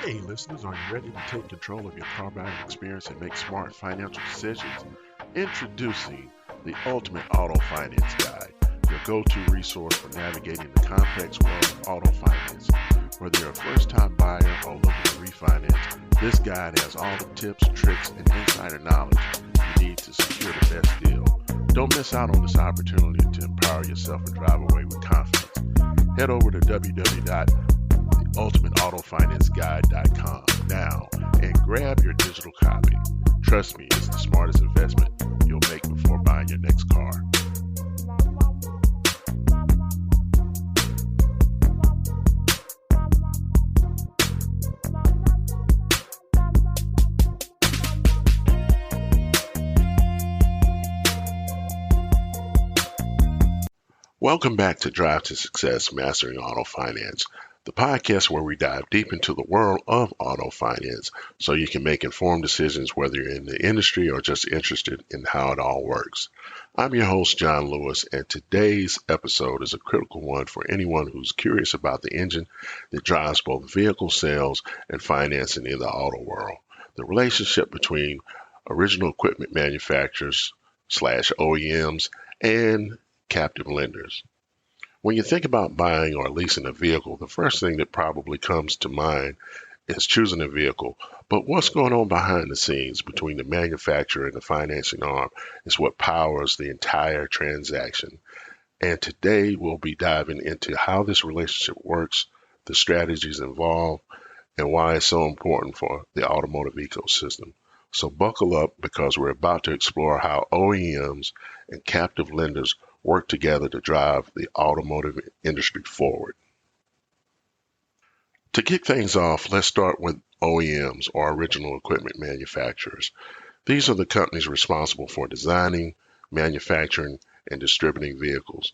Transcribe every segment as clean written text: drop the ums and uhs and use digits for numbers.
Hey, listeners, are you ready to take control of your car buying experience and make smart financial decisions? Introducing the Ultimate Auto Finance Guide, your go to resource for navigating the complex world of auto finance. Whether you're a first time buyer or looking to refinance, this guide has all the tips, tricks, and insider knowledge you need to secure the best deal. Don't miss out on this opportunity to empower yourself and drive away with confidence. Head over to www.ultimateautofinanceguide.com now and grab your digital copy. Trust me, it's the smartest investment you'll make before buying your next car. Welcome back to Drive to Success Mastering Auto Finance, the podcast where we dive deep into the world of auto finance so you can make informed decisions whether you're in the industry or just interested in how it all works. I'm your host, John Lewis, and today's episode is a critical one for anyone who's curious about the engine that drives both vehicle sales and financing in the auto world. The relationship between original equipment manufacturers slash OEMs and captive lenders. When you think about buying or leasing a vehicle, the first thing that probably comes to mind is choosing a vehicle. But what's going on behind the scenes between the manufacturer and the financing arm is what powers the entire transaction. And today we'll be diving into how this relationship works, the strategies involved, and why it's so important for the automotive ecosystem. So buckle up because we're about to explore how OEMs and captive lenders work together to drive the automotive industry forward. To kick things off, let's start with OEMs, or original equipment manufacturers. These are the companies responsible for designing, manufacturing, and distributing vehicles.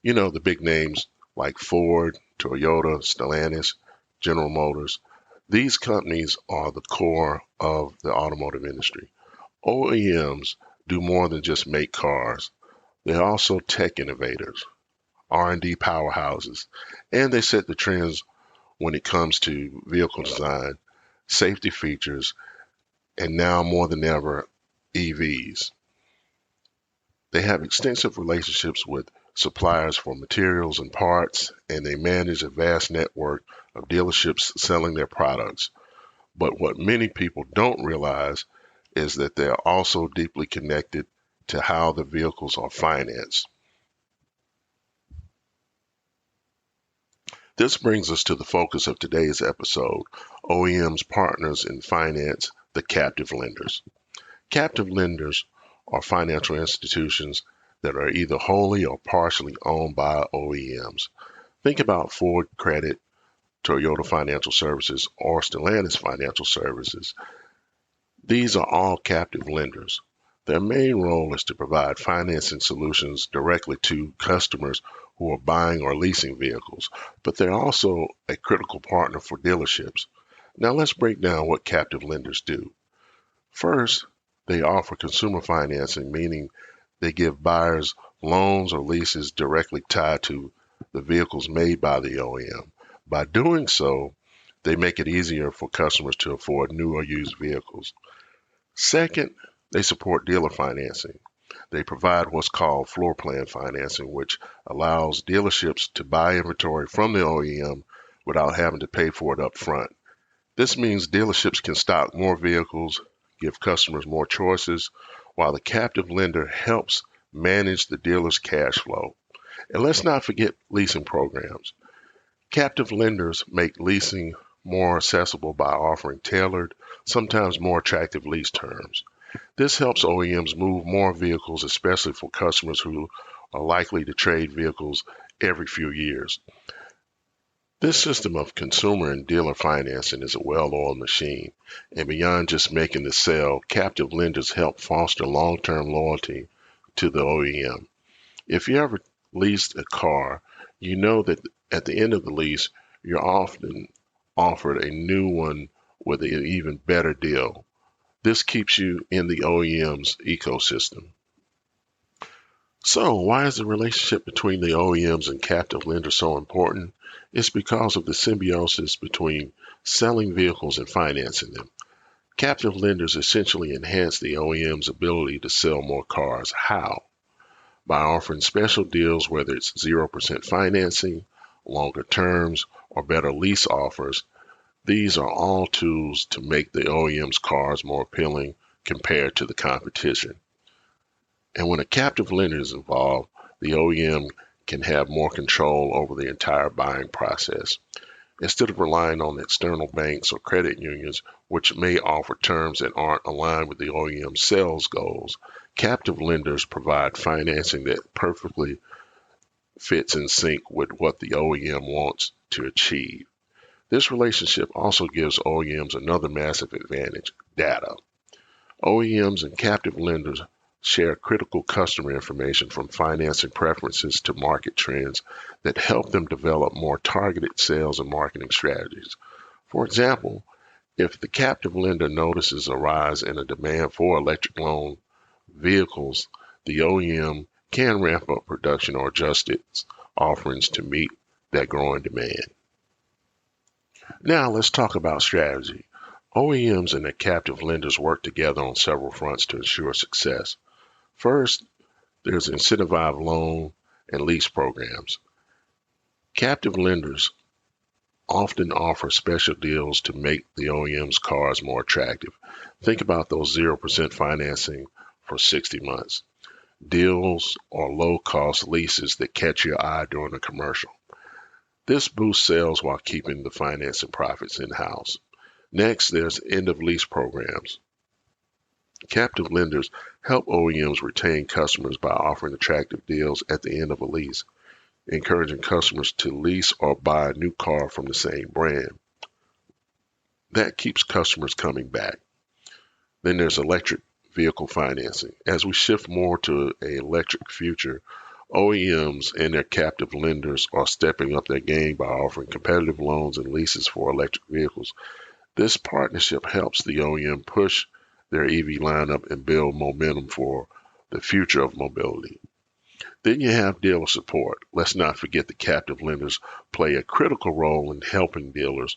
You know, the big names like Ford, Toyota, Stellantis, General Motors. These companies are the core of the automotive industry. OEMs do more than just make cars. They're also tech innovators, R&D powerhouses, and they set the trends when it comes to vehicle design, safety features, and now more than ever, EVs. They have extensive relationships with suppliers for materials and parts, and they manage a vast network of dealerships selling their products. But what many people don't realize is that they are also deeply connected to how the vehicles are financed. This brings us to the focus of today's episode, OEM's partners in finance, the captive lenders. Captive lenders are financial institutions that are either wholly or partially owned by OEMs. Think about Ford Credit, Toyota Financial Services, or Stellantis Financial Services. These are all captive lenders. Their main role is to provide financing solutions directly to customers who are buying or leasing vehicles, but they're also a critical partner for dealerships. Now let's break down what captive lenders do. First, they offer consumer financing, meaning they give buyers loans or leases directly tied to the vehicles made by the OEM. By doing so, they make it easier for customers to afford new or used vehicles. Second, they support dealer financing. They provide what's called floor plan financing, which allows dealerships to buy inventory from the OEM without having to pay for it up front. This means dealerships can stock more vehicles, give customers more choices, while the captive lender helps manage the dealer's cash flow. And let's not forget leasing programs. Captive lenders make leasing more accessible by offering tailored, sometimes more attractive lease terms. This helps OEMs move more vehicles, especially for customers who are likely to trade vehicles every few years. This system of consumer and dealer financing is a well-oiled machine, and beyond just making the sale, captive lenders help foster long-term loyalty to the OEM. If you ever leased a car, you know that at the end of the lease, you're often offered a new one with an even better deal. This keeps you in the OEM's ecosystem. So, why is the relationship between the OEMs and captive lenders so important? It's because of the symbiosis between selling vehicles and financing them. Captive lenders essentially enhance the OEM's ability to sell more cars. How? By offering special deals, whether it's 0% financing, longer terms, or better lease offers. These are all tools to make the OEM's cars more appealing compared to the competition. And when a captive lender is involved, the OEM can have more control over the entire buying process. Instead of relying on external banks or credit unions, which may offer terms that aren't aligned with the OEM sales goals, captive lenders provide financing that perfectly fits in sync with what the OEM wants to achieve. This relationship also gives OEMs another massive advantage: data. OEMs and captive lenders share critical customer information from financing preferences to market trends that help them develop more targeted sales and marketing strategies. For example, if the captive lender notices a rise in a demand for electric loan vehicles, the OEM can ramp up production or adjust its offerings to meet that growing demand. Now let's talk about strategy. OEMs and their captive lenders work together on several fronts to ensure success. First, there's incentivized loan and lease programs. Captive lenders often offer special deals to make the OEM's cars more attractive. Think about those 0% financing for 60 months, deals or low cost leases that catch your eye during a commercial. This boosts sales while keeping the financing profits in house. Next, there's end of lease programs. Captive lenders help OEMs retain customers by offering attractive deals at the end of a lease, encouraging customers to lease or buy a new car from the same brand. That keeps customers coming back. Then there's electric vehicle financing. As we shift more to an electric future, OEMs and their captive lenders are stepping up their game by offering competitive loans and leases for electric vehicles. This partnership helps the OEM push their EV lineup and build momentum for the future of mobility. Then you have dealer support. Let's not forget the captive lenders play a critical role in helping dealers.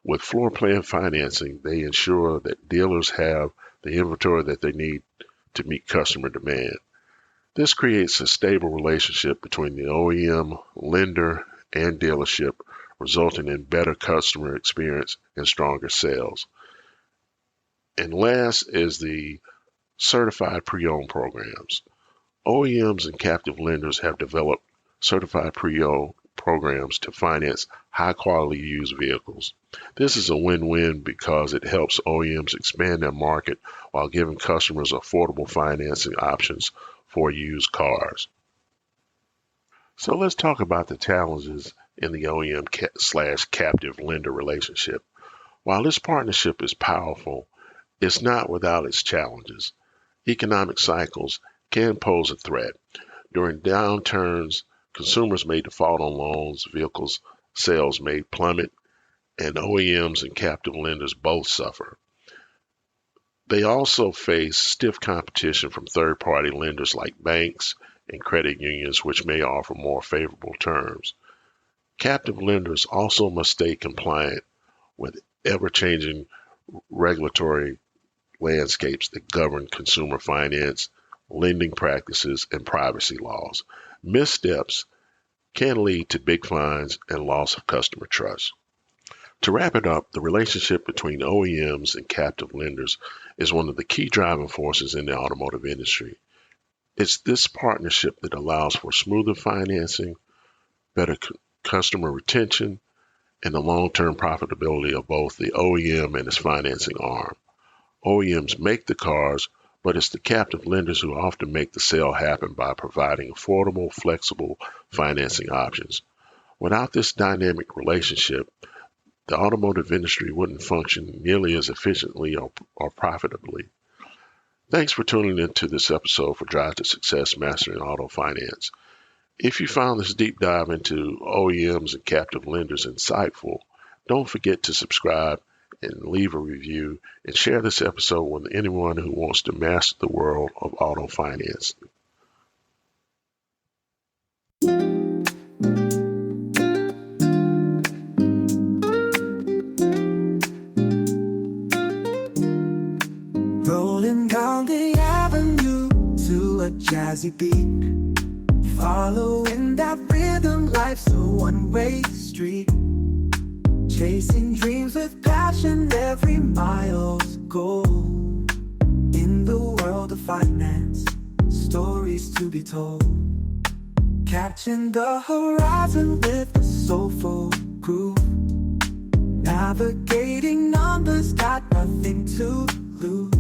With floor plan financing, they ensure that dealers have the inventory that they need to meet customer demand. This creates a stable relationship between the OEM, lender, and dealership, resulting in better customer experience and stronger sales. And last is the certified pre-owned programs. OEMs and captive lenders have developed certified pre-owned programs to finance high-quality used vehicles. This is a win-win because it helps OEMs expand their market while giving customers affordable financing options for used cars. So let's talk about the challenges in the OEM slash captive lender relationship. While this partnership is powerful, it's not without its challenges. Economic cycles can pose a threat. During downturns, consumers may default on loans, vehicles sales may plummet, and OEMs and captive lenders both suffer. They also face stiff competition from third-party lenders like banks and credit unions, which may offer more favorable terms. Captive lenders also must stay compliant with ever-changing regulatory landscapes that govern consumer finance, lending practices, and privacy laws. Missteps can lead to big fines and loss of customer trust. To wrap it up, the relationship between OEMs and captive lenders is one of the key driving forces in the automotive industry. It's this partnership that allows for smoother financing, better customer retention, and the long-term profitability of both the OEM and its financing arm. OEMs make the cars, but it's the captive lenders who often make the sale happen by providing affordable, flexible financing options. Without this dynamic relationship, the automotive industry wouldn't function nearly as efficiently or profitably. Thanks for tuning into this episode for Drive to Success Mastering Auto Finance. If you found this deep dive into OEMs and captive lenders insightful, don't forget to subscribe and leave a review and share this episode with anyone who wants to master the world of auto finance. Rolling down the avenue to a jazzy beat, following that rhythm, life's a one-way street. Chasing dreams with passion, every mile's a goal. In the world of finance, stories to be told. Catching the horizon with a soulful groove. Navigating numbers, got nothing to lose.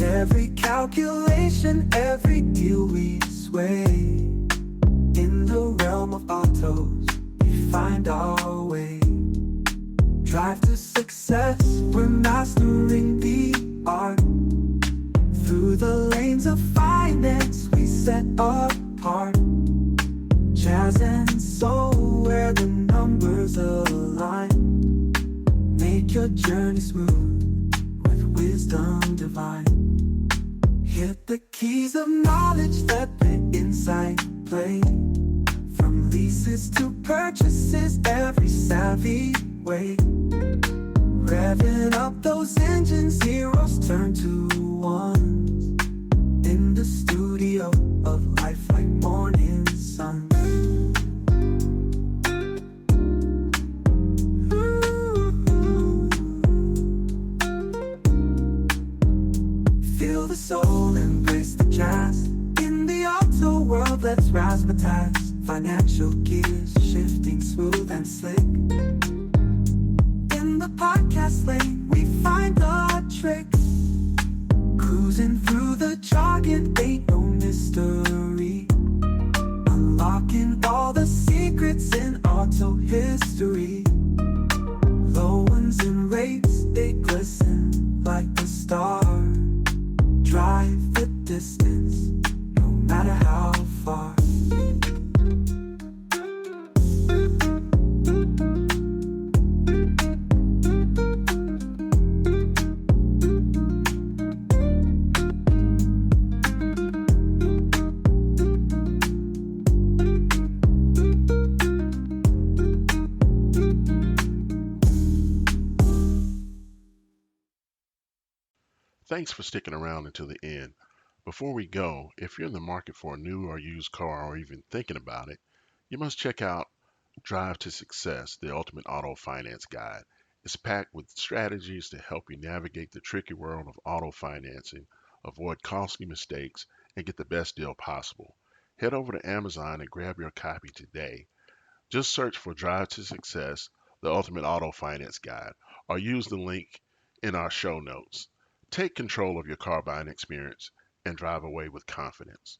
Every calculation, every deal we sway. In the realm of autos, we find our way. Drive to success, we're mastering the art. Through the lanes of finance, we set apart. Jazz and soul, where the numbers align. Make your journey smooth with wisdom divine. Hit the keys of knowledge, let the insight play. From leases to purchases, every savvy way. Revving up those engines, zeros turn to ones. In the studio of life like morning sun. Feel the soul, embrace the jazz. In the auto world, let's razzmatazz. Financial gears shifting smooth and slick. In the podcast lane, we find the tricks. Cruising through the jargon, ain't no mystery. Unlocking all the secrets in auto history. Low ones and rates, they glisten like the stars. Drive the distance, no matter how far. Thanks for sticking around until the end. Before we go, if you're in the market for a new or used car or even thinking about it, you must check out Drive to Success, the Ultimate Auto Finance Guide. It's packed with strategies to help you navigate the tricky world of auto financing, avoid costly mistakes, and get the best deal possible. Head over to Amazon and grab your copy today. Just search for Drive to Success, the Ultimate Auto Finance Guide, or use the link in our show notes. Take control of your car buying experience and drive away with confidence.